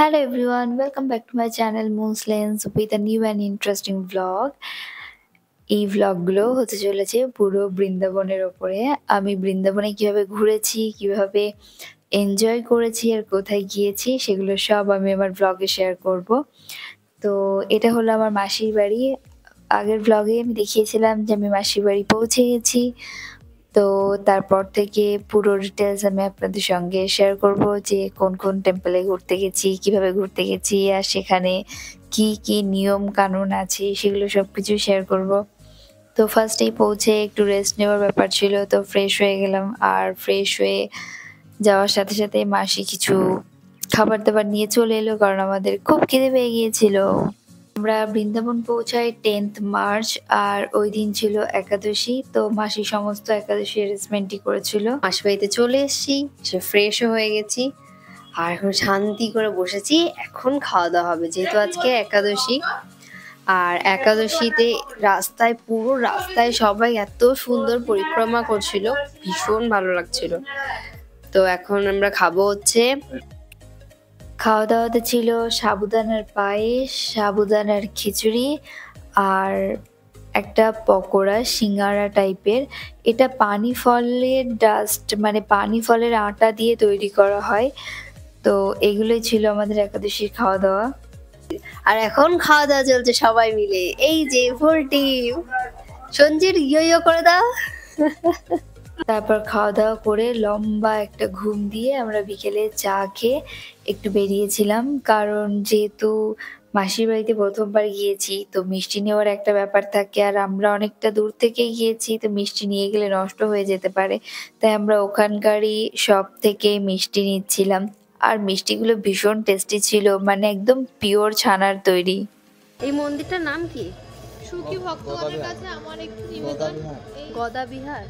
Hello everyone, welcome back to my channel Moon's Lens with a new and interesting vlog. এই vlogগুলো হতে চলেছে পুরো বৃন্দাবনের ওপরে। আমি বৃন্দাবনে কিভাবে ঘুরেছি, কিভাবে এনজয় করেছি আর কোথায় গিয়েছি সেগুলো সব আমি আমার vlog-এ শেয়ার করব। তো এটা হলো আমার মাসির বাড়ি। আগের vlog-এ আমি দেখিয়েছিলাম যে আমি মাসির বাড়ি পৌঁছে গেছি। তো তারপর থেকে পুরো ডিটেইলস আমি আপনাদের সঙ্গে শেয়ার করব যে কোন টেম্পলে ঘুরতে গেছি, কিভাবে ঘুরতে গেছি আর সেখানে কি নিয়ম কানুন আছে সেগুলো সবকিছু শেয়ার করব। তো ফার্স্টেই পৌঁছে একটু রেস্ট নেওয়ার ব্যাপার ছিল, তো ফ্রেশ হয়ে গেলাম। আর ফ্রেশ হয়ে যাওয়ার সাথে মাসি কিছু খাবার-দাবার নিয়ে চলে এলো কারণ আমাদের খুব খিদে পেয়ে গিয়েছিল। আমরা বৃন্দাবন পৌঁছাই 10th মার্চ আর ওই দিন ছিল একাদশী। তো মাসি সমস্ত একাদশী অ্যারেঞ্জমেন্টই করেছিল। মাসির বাড়িতে চলে এসেছি, সে ফ্রেশও হয়ে গেছি আর এখন শান্তি করে বসেছি। এখন খাওয়া দাওয়া হবে যেহেতু আজকে একাদশী। আর একাদশীতে পুরো রাস্তায় সবাই এত সুন্দর পরিক্রমা করছিল, ভীষণ ভালো লাগছিল। তো এখন আমরা খাবো হচ্ছে খাওয়া দাওয়াতে ছিল সাবুদানার পায়েস, সাবুদানার খিচুড়ি আর একটা পকোড়া সিঙ্গারা টাইপের। এটা পানি ফলের ডাস্ট মানে পানি ফলের আটা দিয়ে তৈরি করা হয়। তো এগুলোই ছিল আমাদের একাদশীর খাওয়া দাওয়া। আর এখন খাওয়া দাওয়া চলছে সবাই মিলে। এই যে ফুল টিম সঞ্জির ইয়ো করে দাও। তারপর খাওয়া দাওয়া করে লম্বা একটা ঘুম দিয়ে আমরা বিকেলে চা খেয়ে একটু বেরিয়েছিলাম, কারণ যেহেতু মাসির বাড়িতে প্রথমবার গিয়েছি তো মিষ্টি নেওয়ার একটা ব্যাপার থাকে। আর আমরা অনেকটা দূর থেকে গিয়েছি, তো মিষ্টি নিয়ে গেলে নষ্ট হয়ে যেতে পারে। তাই আমরা ওখানকারই শপ থেকে মিষ্টি নিচ্ছিলাম। আর মিষ্টিগুলো ভীষণ টেস্টি ছিল, মানে একদম পিওর ছানার তৈরি। এই মন্দিরটার নাম কি? সুখী ভক্তগণের কাছে আমার একটু নিবেদন, গদা বিহার।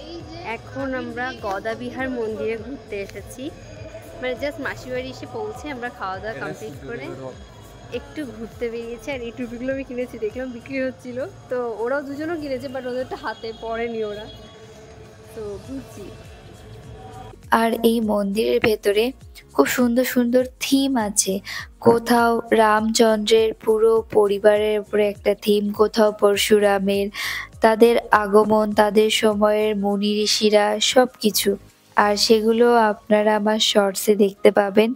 এই যে এখন আমরা গদা বিহার মন্দিরে ঘুরতে এসেছি। মানে জাস্ট মাসির বাড়ি এসে পৌঁছে আমরা খাওয়া দাওয়া কমপ্লিট করে একটু ঘুরতে বেরিয়েছি। আর এই টুপিগুলো আমি কিনেছি, দেখলাম বিক্রি হচ্ছিল, তো ওরাও দুজনও কিনেছে, বাট ওদেরটা হাতে পড়েনি ওরা। তো ঘুরছি। আর এই মন্দিরের ভেতরে খুব সুন্দর থিম আছে। কোথাও রামচন্দ্রের পুরো পরিবারের উপরে একটা থিম, কোথাও পরশুরামের, তাদের আগমন, তাদের সময়ের মুনি ঋষিরা সবকিছু। আর সেগুলো আপনারা আমার শর্টসে দেখতে পাবেন।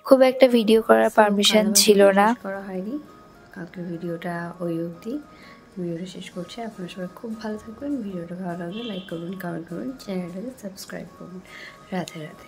খুব একটা ভিডিও করার পারমিশন ছিল না। করা হয়নি কালকে ভিডিওটা ওই অবধি। ভিডিওটা শেষ করছি। আপনারা সবাই খুব ভালো থাকবেন। ভিডিওটা ভালো লাগলে লাইক করবেন, কমেন্ট করবেন, চ্যানেলটাকে সাবস্ক্রাইব করবেন। রাধে রাধে।